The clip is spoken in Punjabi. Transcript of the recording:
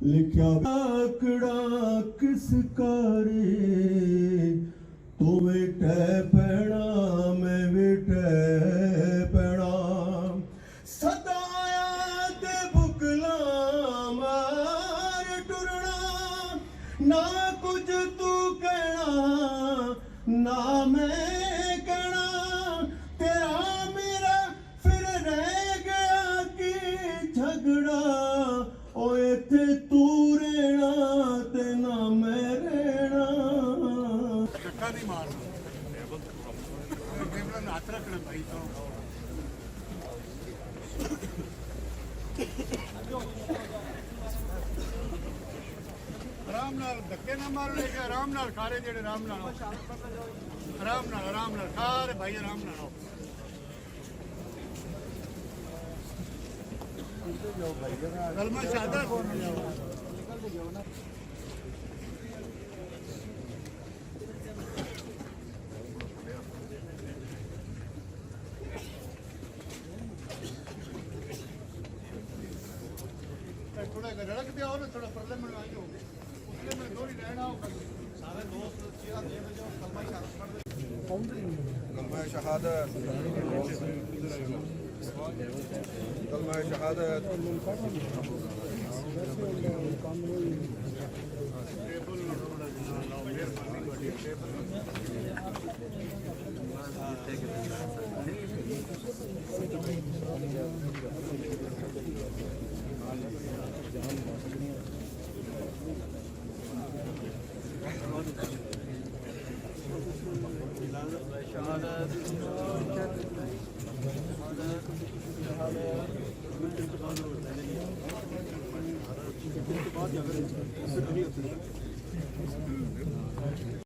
ਲਿਖਿਆ ਆਕੜਾ ਕਿਸ ਕਰੇ ਤੂੰ ਵੇਟੇ ਪੈਣਾ ਮੈਂ ਵੇਟੇ ਪੈਣਾ ਸਦਾਇਆ ਤੇ ਬੁਕਲਾ ਮਾਰ ਟੁਰਣਾ ਨਾ ਕੁਝ ਤੂੰ ਕਹਿਣਾ ਨਾ ਮੈਂ ਕਹਿਣਾ ਤੇਰਾ ਮੇਰਾ ਫਿਰ ਰਹਿ ਗਿਆ ਕੀ ਝਗੜਾ ਓ ਇੱਥੇ ਤੂੰ ਰਹਿਣਾ ਤੇ ਨਾ ਮੈਂ ਰਹਿਣਾ ਧੱਕਾ ਨਹੀਂ ਮਾਰਨਾ ਟੇਬਲ ਨੂੰ ਹੱਥ ਰੱਖਣਾ ਭਾਈ ਤੋਂ ਆਰਾਮ ਨਾਲ ਧੱਕੇ ਨਾ ਮਾਰਨੇ ਕਿ ਆਰਾਮ ਨਾਲ ਖਾਰੇ ਜਿਹੜੇ ਆਰਾਮ ਨਾਲ ਖਾਰੇ ਭਾਈ ਆਰਾਮ ਨਾਲ ਆਓ ਕਲਮਾ ਸ਼ਹਾਦਤ थोड़ा रड़क दिया और थोड़ा परले में आई हो उसके में दो ही रहना हो सारे दोस्त चीरा दे दे जो कलमा शहादत कलमा शहादत टेबल मेहरबानी शहादत